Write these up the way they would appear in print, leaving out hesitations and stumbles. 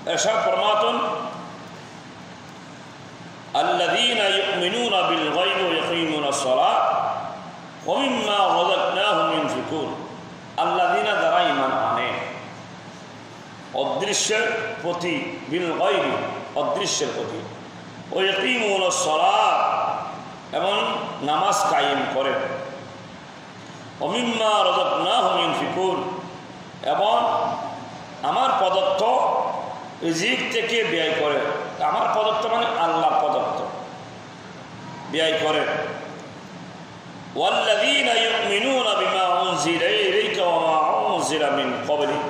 এরশাদ ফরমাতুন আল্লাযীনা ইউমিনুনা বিল গায়বি ওয়া ইয়াকিমুনাস সালাত ওয়া মিম্মা রাযাকনাহুম ইউনফিকুন। আল্লাযীনা যারা ঈমান আনে অদৃশ্যের প্রতি, বিল গায়বি অদৃশ্যের প্রতি, ওয়া ইয়াকিমুনাস সালাত এবং নামাজ কায়েম করে, ওয়া মিম্মা রাযাকনাহুম ইউনফিকুন এবং আমার প্রদত্ত রিজিক থেকে ব্যয় করে। আমার প্রদত্ত মানে আল্লাহর প্রদত্ত, ব্যয় করে। ওয়াল্লাযীনা ইউমিনুনা বিমা উনজিলা ইলাইকা ওয়া মা উনজিলা মিন ক্বাবলিক,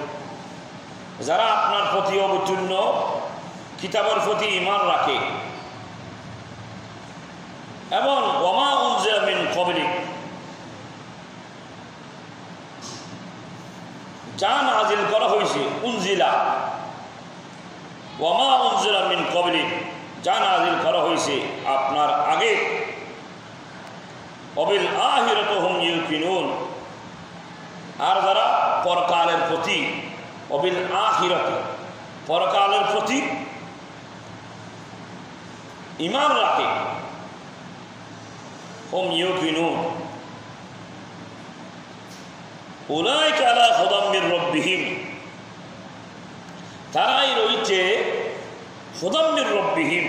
যারা আপনার প্রতি অবতীর্ণ কিতাবের প্রতি ঈমান রাখে এবং ওয়া মা উনজিলা মিন ক্বাবলিক, যা নাজিল করা হয়েছে, উনজিলা ওয়া মা উনজিলা মিন ক্বাবলিক, যা নাজিল করা হয়েছে আপনার আগে, ওয়াবিল আখিরাতি হুম ইউকিনুন, আর যারা পরকালের প্রতি, ওয়াবিল আখিরাতি পরকালের প্রতি ঈমান রাখে, হুম ইউকিনুন উলাইকা আলা হুদাম মির রাব্বিহিম, তারাই রয়েছে হুদাম মির রাব্বিহিম,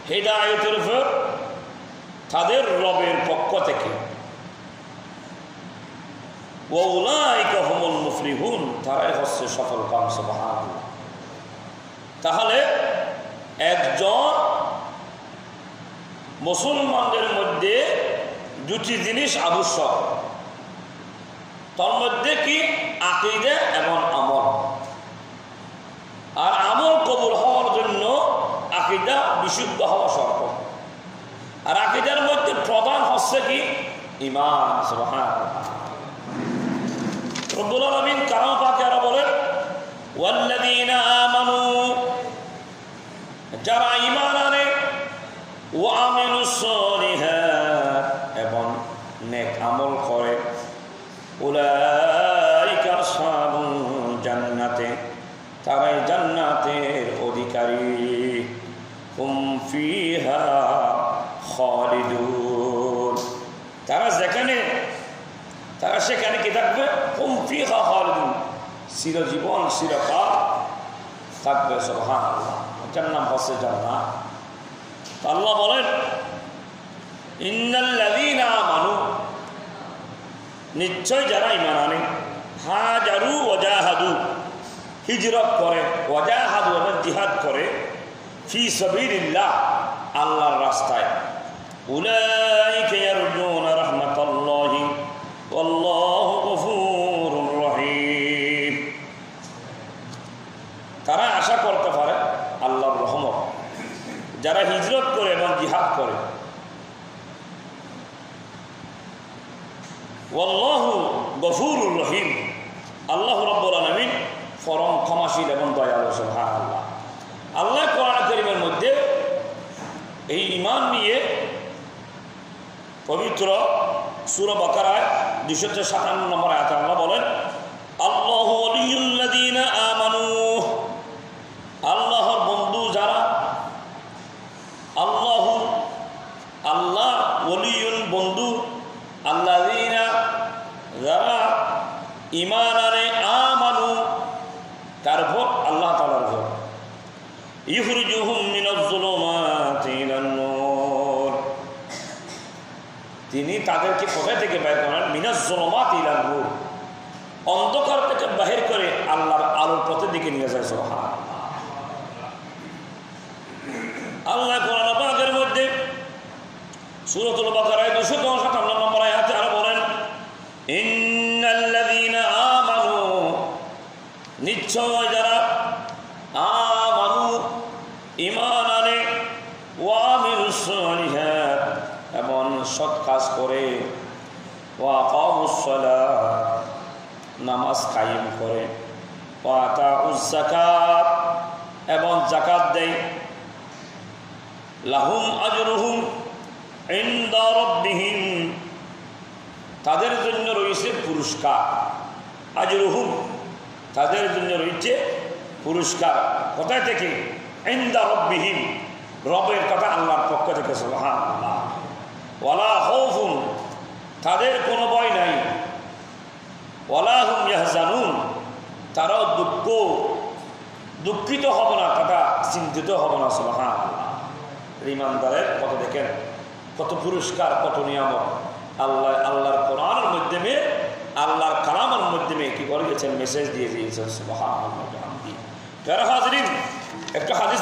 হিদায়াতের উপর তাদের রবের পক্ষ থেকে, ওয়া উলাইকা হুমুল মুফলিহুন, তারাই হচ্ছে সফল কাম। সুবহানাল্লাহ। তাহলে একজন মুসলমানদের মধ্যে দুটি জিনিস আবশ্যক, তার মধ্যে কি আকীদা এবং আমল। আর আমল কবুল হওয়ার জন্য আকীদা বিশুদ্ধ হওয়া শর্ত। আর আকীদার মধ্যে প্রধান হচ্ছে কি ঈমান। সুবহানাল্লাহ। রব্বুল আলামিন কালাম পাকে আরো বলেন ওয়াল্লাযীনা আমানু, যারা ঈমান আনে, ওয়া আমিলুস সালিহাত এবং নেক আমল করে, উলাইকা আসহাবুল জান্নাতে, তারাই জান্নাতের অধিকারী, হুম ফিহা খালিদুন, তারা যেখানে, তারা সেখানে কি থাকবে, হুম ফিহা খালিদুন, চিরজীবন চিরকাল থাকবে। সুবহানাল্লাহ। এটার নাম হচ্ছে জান্নাত। আল্লাহ বলেন ইন্নাল্লাযীনা আমানু, নিশ্চয় যারা ঈমান আনে, হাজারু ওয়া জাহাদু, হিজরত করে, ওয়া জাহাদু এবং জিহাদ করে, ফি সাবিলিল্লাহ, আল্লাহর রাস্তায়, উলাইকা ইয়ারজুনা রাহমাতাল্লাহি ওয়াল্লাহু গফুরুর রহিম, তারা আশা করতে পারে আল্লাহর রহমত। যারা হিজরত করে এবং জিহাদ করে, ওয়াল্লাহু গফুরুর রহিম, আল্লাহ রাব্বুল আলামিন পরম ক্ষমাশীল এবং দয়ালু। সুবহানাল্লাহ। আল্লাহ কোরআন কারীমের মধ্যে এই ঈমান নিয়ে পবিত্র সূরা বাকারায় 257 নম্বর আয়াতে আল্লাহ বলেন আল্লাহু ওয়ালিয়ুল্লাযীনা আমানু, আল্লাহর বন্ধু যারা, আল্লাহু আল্লাহ, ওয়ালিয়ুল বন্ধু, আল্লাযীনা যারা ঈমান আনে, আমানু তারপর আল্লাহ তাআলার উপর, ইখরিজুহুম মিনাজ যুলুমাতি ইলান নূর, তিনি তাদেরকে কোথায় থেকে বের করেন, মিনাজ যুলুমাতি ইলান নূর, অন্ধকার থেকে বাহির করে আল্লাহর আলোর পথের দিকে নিয়ে যায়। সুবহানাল্লাহ। আল্লাহ কোরআন পাকের মধ্যে সূরাতুল বাকারায় 257 নম্বর আয়াতে আরো বলেন ইন্নাল্লাযীনা আমানু, নিশ্চয় যারা আমানু ঈমান আনে, ওয়া আমিলুস সালিহাত এবং সৎ কাজ করে, ওয়া আকামুস সালাত নামাজ কায়েম করে, ওয়া আতাউজ যাকাত এবং যাকাত দেয়, লাহুম আজরুহুম ইনদা রাব্বিহিম, তাদের জন্য রয়েছে পুরস্কার, আজরুহুম তাদের জন্য রয়েছে পুরস্কার কোথায় থেকে? ইনদা রাব্বিহিম, রবের কথা আল্লাহর পক্ষ থেকে। সুবহানাল্লাহ। ওয়ালা খাউফুন, তাদের কোনো ভয় নাই। ওয়ালা হুম ইয়াহজানুন, তারাও দুঃখিত হবে না, তারা চিন্তিত হবে না। সুবহানাল্লাহ। ঈমানদারের কত দেখেন, কত পুরস্কার, কত নিয়ামত আল্লাহর কোরআনের মাধ্যমে, আল্লাহর কালামের মাধ্যমে কি করে গেছেন, মেসেজ দিয়ে দিয়েছেন। সুবহানাল্লাহ। যারা হাজরিন, একটা হাদিস